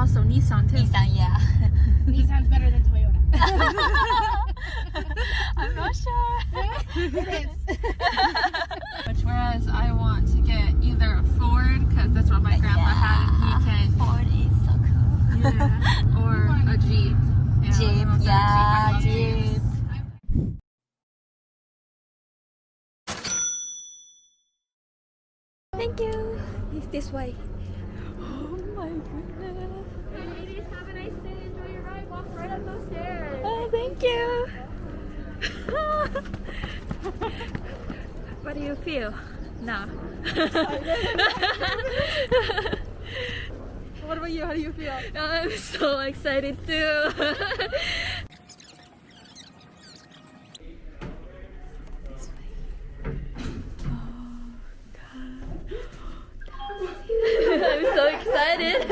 also Nissan too. Nissan, yeah. Nissan's better than Toyota. I'm not sure. It is. Whereas I want to get either a Ford, because that's what my grandpa had, and he Ford is so cool. can, or a Jeep. Jeep, also a yeah, I love Jeep. Jeeps. Thank you. It's this way. Oh my goodness. Ladies, have a nice day. Enjoy your ride. Walk right up those stairs. Oh, thank you. What do you feel now? What about you? How do you feel? I'm so excited too. I'm so excited.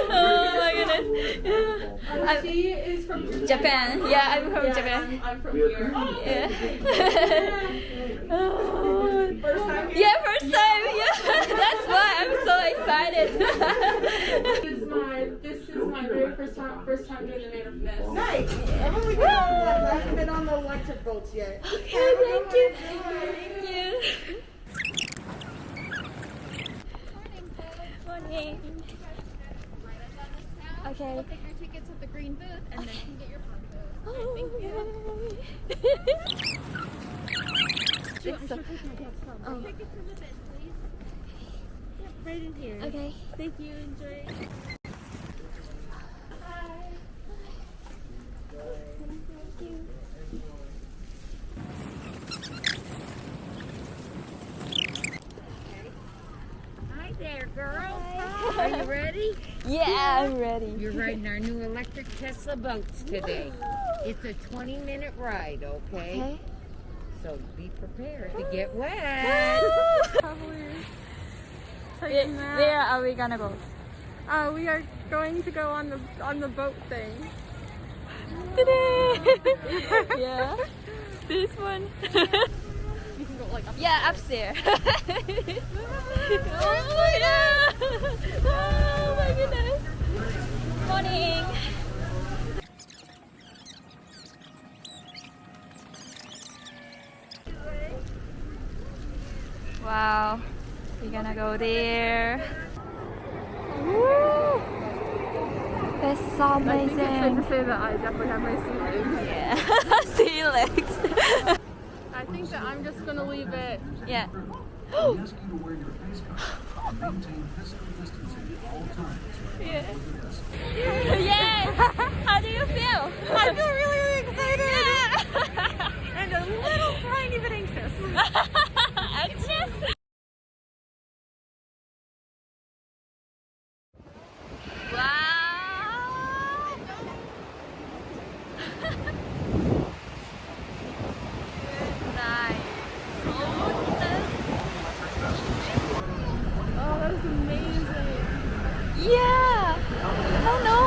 Oh my goodness. She is from Japan. Yeah, I'm from Japan. I'm from here. Yeah. First time? Yeah, first time. Yeah, that's why I'm so excited. This is my very first time doing the Native Fest. Nice. I've only been on the ones. I haven't been on the electric boats yet. Okay, thank you. Thank you. Morning. Okay. Take your tickets at the green booth and then you can get your phone booth. Oh, it's so, oh. Tickets in the bed, please. Yep, right in here. Okay. Thank you. Enjoy. Hi there, girls. Are you ready? Yeah, I'm ready. You're riding our new electric Tesla boats today. It's a 20-minute ride, okay? Okay. So be prepared to get wet. Where are we gonna go? We are going to go on the boat thing. Today. Yeah. This one. You can go like up. Yeah, upstairs. Oh yeah. Oh my goodness. Morning. Wow. We're gonna go there. Woo! That's so I think it's safe amazing. to say that I definitely have my sea legs. Yeah. Sea legs. I think that I'm just gonna leave it. Yeah. We ask you to wear your face covering and maintain physical distancing at all times. Yeah. Yay! How do you feel? I feel really, really excited Yeah. and a little tiny bit anxious. Anxious? Wow! Nice. Oh, that is amazing. Yeah. Oh no.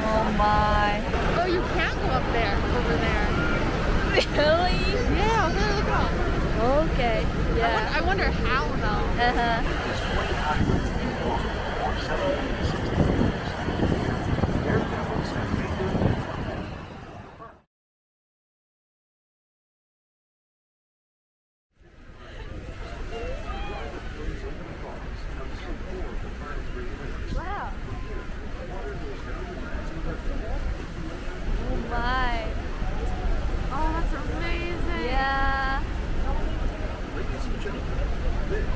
Oh my. Oh, you can go up there, over there. Really? Yeah, over there, look at all. Okay. Yeah. I wonder how though. Uh-huh. Wow. Oh my. Oh, that's amazing. Yeah. Ladies and gentlemen, this is the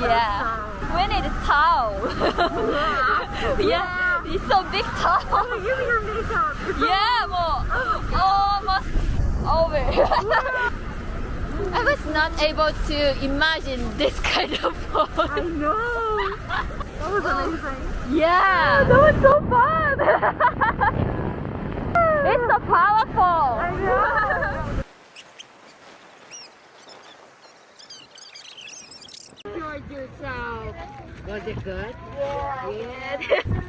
Yeah. We need a towel. Yeah. It's so big towel. Give me your makeup. Yeah, well, almost over. I was not able to imagine this kind of pose. I know. That was amazing. Yeah, that was so fun. It's so powerful. I know. Enjoyed yourself. Was it good? Yeah.